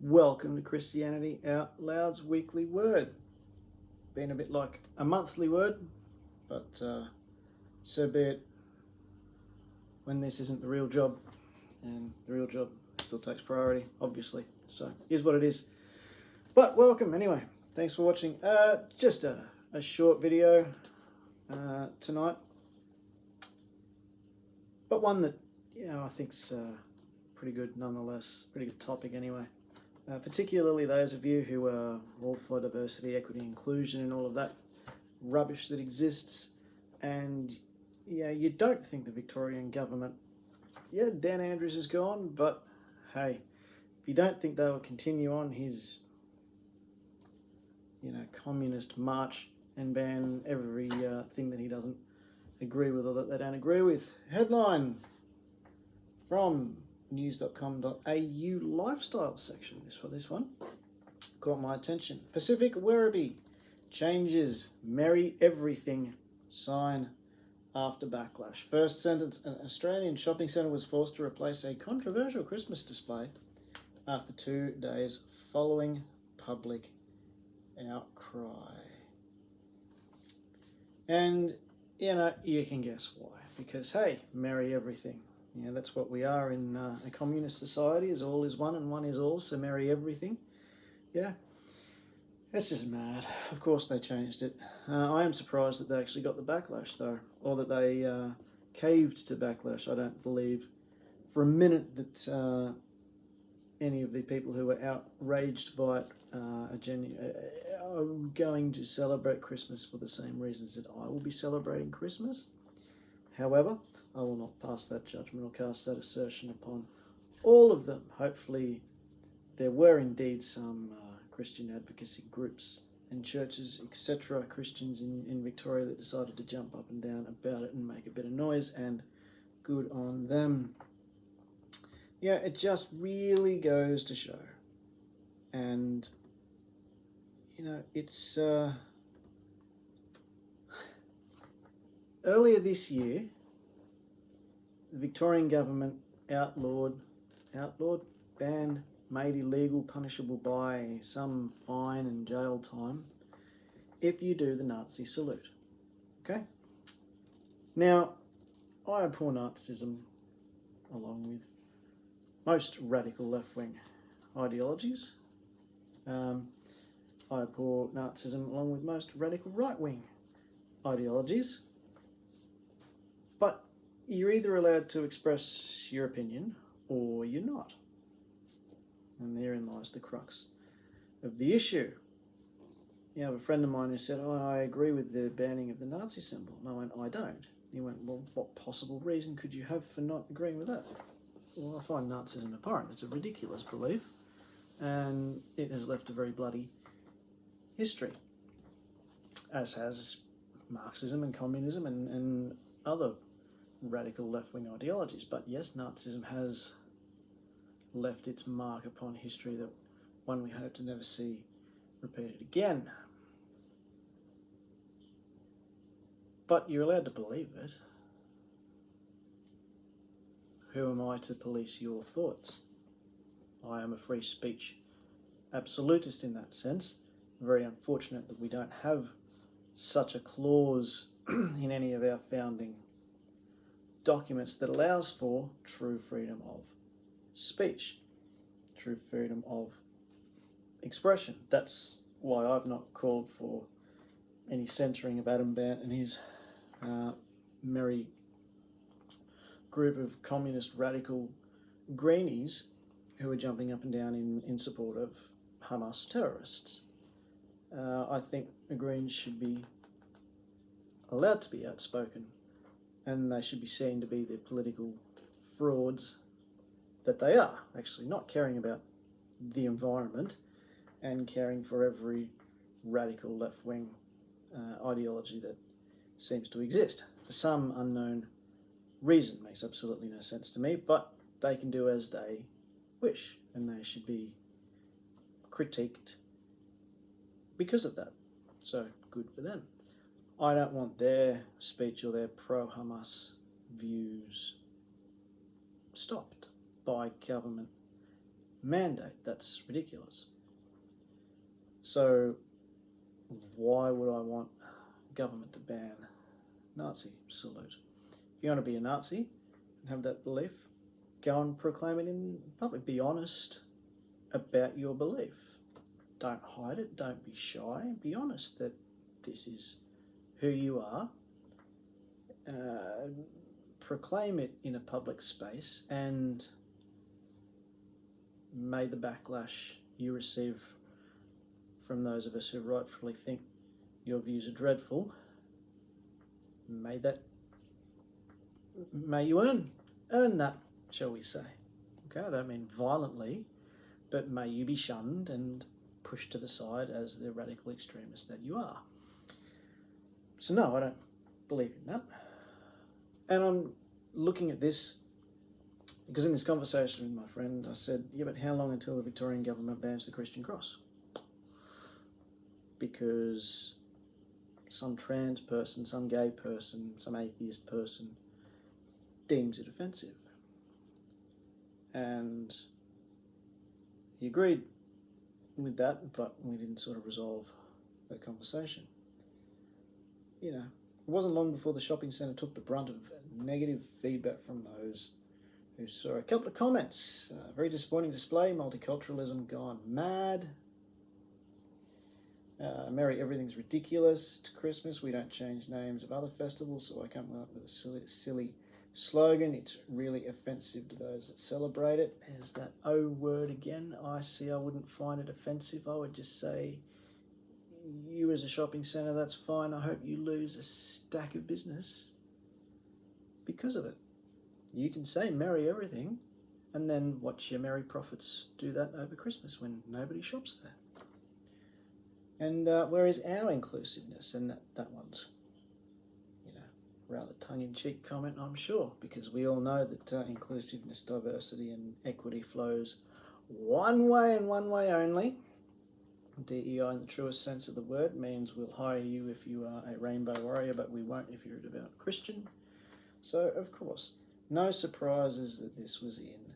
Welcome to Christianity Out Loud's weekly word. Been a bit like a monthly word, but so be it when this isn't the real job, and the real job still takes priority, obviously. So here's what it is. But welcome anyway. Thanks for watching. Just a short video tonight, but one that I think's pretty good nonetheless. Pretty good topic anyway. Particularly those of you who are all for diversity, equity, inclusion, and all of that rubbish that exists, and you don't think the Victorian government, Dan Andrews is gone, but hey, if you don't think they will continue on his, communist march and ban every thing that he doesn't agree with or that they don't agree with. Headline from news.com.au lifestyle section. This one caught my attention. Pacific Werribee changes merry everything sign after backlash. First sentence: an Australian shopping centre was forced to replace a controversial Christmas display after 2 days following public outcry. And you can guess why. Because hey, merry everything. That's what we are in a communist society, is all is one and one is all, so merry everything. This is mad. Of course they changed it. I am surprised that they actually got the backlash though, or that they caved to backlash. I don't believe for a minute that any of the people who were outraged by it are going to celebrate Christmas for the same reasons that I will be celebrating Christmas. However, I will not pass that judgment or cast that assertion upon all of them. Hopefully there were indeed some Christian advocacy groups and churches, etc., Christians in Victoria that decided to jump up and down about it and make a bit of noise, and good on them. It just really goes to show. And, it's... Earlier this year, the Victorian government banned, made illegal, punishable by some fine and jail time if you do the Nazi salute. Okay? Now, I abhor Nazism along with most radical left-wing ideologies. I abhor Nazism along with most radical right-wing ideologies. But you're either allowed to express your opinion or you're not. And therein lies the crux of the issue. You have a friend of mine who said, I agree with the banning of the Nazi symbol. And I went, I don't. He went, well, what possible reason could you have for not agreeing with that? Well, I find Nazism abhorrent. It's a ridiculous belief, and it has left a very bloody history, as has Marxism and communism and other radical left-wing ideologies. But yes, Nazism has left its mark upon history, that one we hope to never see repeated again. But you're allowed to believe it. Who am I to police your thoughts? I am a free speech absolutist in that sense. Very unfortunate that we don't have such a clause in any of our founding documents that allows for true freedom of speech, true freedom of expression. That's why I've not called for any censoring of Adam Bandt and his merry group of communist radical greenies who are jumping up and down in support of Hamas terrorists. I think the Greens should be allowed to be outspoken, and they should be seen to be the political frauds that they are, actually not caring about the environment and caring for every radical left-wing ideology that seems to exist for some unknown reason. Makes absolutely no sense to me, but they can do as they wish, and they should be critiqued because of that. So good for them. I don't want their speech or their pro-Hamas views stopped by government mandate. That's ridiculous. So why would I want government to ban Nazi salute? If you want to be a Nazi and have that belief, go and proclaim it in public. Be honest about your belief. Don't hide it. Don't be shy. Be honest that this is who you are. Proclaim it in a public space, and may the backlash you receive from those of us who rightfully think your views are dreadful, may you earn that, shall we say. Okay, I don't mean violently, but may you be shunned and pushed to the side as the radical extremist that you are. So no, I don't believe in that. And I'm looking at this because in this conversation with my friend, I said, yeah, but how long until the Victorian government bans the Christian cross? Because some trans person, some gay person, some atheist person deems it offensive. And he agreed with that, but we didn't sort of resolve that conversation. You know, it wasn't long before the shopping centre took the brunt of negative feedback from those who saw a couple of comments. Very disappointing display, multiculturalism gone mad. Merry everything's ridiculous. It's Christmas, we don't change names of other festivals, so I come up with a silly slogan. It's really offensive to those that celebrate it. There's that O word again. I wouldn't find it offensive. I would just say, you as a shopping centre, that's fine. I hope you lose a stack of business because of it. You can say merry everything and then watch your merry profits do that over Christmas when nobody shops there. And where is our inclusiveness? And that one's, rather tongue-in-cheek comment, I'm sure, because we all know that inclusiveness, diversity and equity flows one way and one way only. DEI in the truest sense of the word means we'll hire you if you are a rainbow warrior, but we won't if you're a devout Christian. So, of course, no surprises that this was in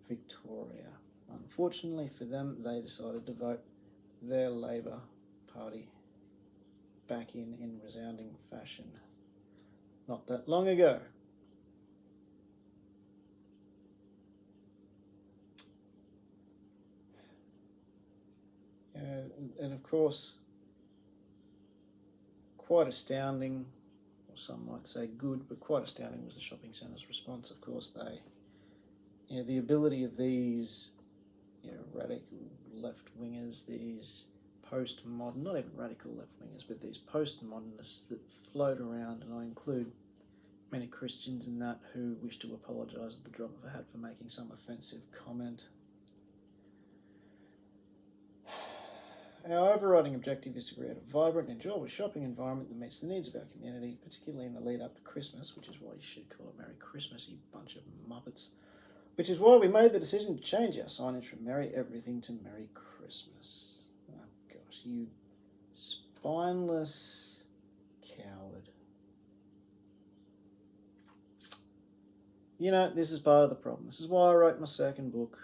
Victoria. Unfortunately for them, they decided to vote their Labor Party back in resounding fashion not that long ago. And of course, quite astounding, or some might say good, but quite astounding was the shopping centre's response. Of course, the ability of these, radical left-wingers, these post-modern, not even radical left-wingers, but these post-modernists that float around, and I include many Christians in that, who wish to apologise at the drop of a hat for making some offensive comment. Our overriding objective is to create a vibrant, enjoyable shopping environment that meets the needs of our community, particularly in the lead up to Christmas, which is why you should call it Merry Christmas, you bunch of muppets. Which is why we made the decision to change our signage from Merry Everything to Merry Christmas. Oh gosh, you spineless coward. This is part of the problem. This is why I wrote my second book,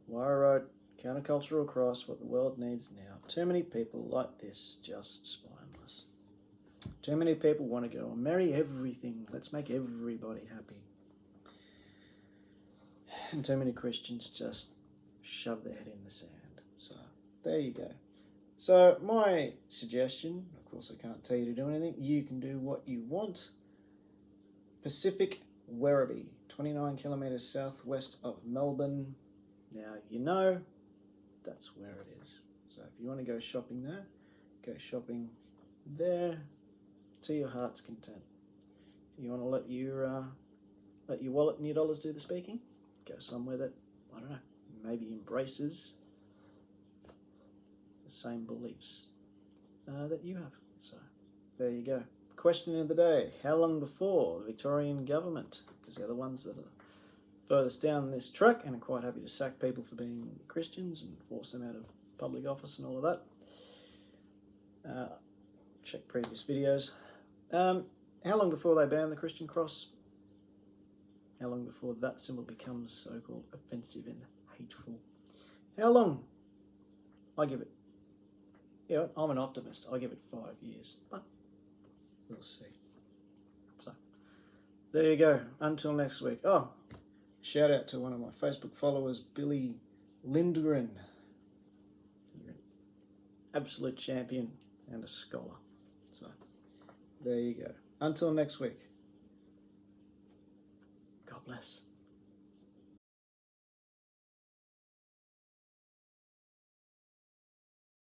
why I wrote Countercultural Cross, What the World Needs Now. Too many people like this, just spineless. Too many people want to go, merry everything, let's make everybody happy. And too many Christians just shove their head in the sand. So, there you go. So, my suggestion, of course I can't tell you to do anything, you can do what you want. Pacific Werribee, 29 kilometres southwest of Melbourne. Now, that's where it is. So if you want to go shopping there, go shopping there to your heart's content. If you want to let your wallet and your dollars do the speaking, go somewhere that, I don't know, maybe embraces the same beliefs that you have. So there you go. Question of the day: how long before the Victorian government, because they're the ones that are furthest down this track and are quite happy to sack people for being Christians and force them out of public office and all of that. Check previous videos. How long before they ban the Christian cross? How long before that symbol becomes so-called offensive and hateful? How long? I give it, I'm an optimist. I give it 5 years, but we'll see. So, there you go. Until next week. Oh, shout out to one of my Facebook followers, Billy Lindgren. You're an absolute champion and a scholar. So, there you go. Until next week. God bless.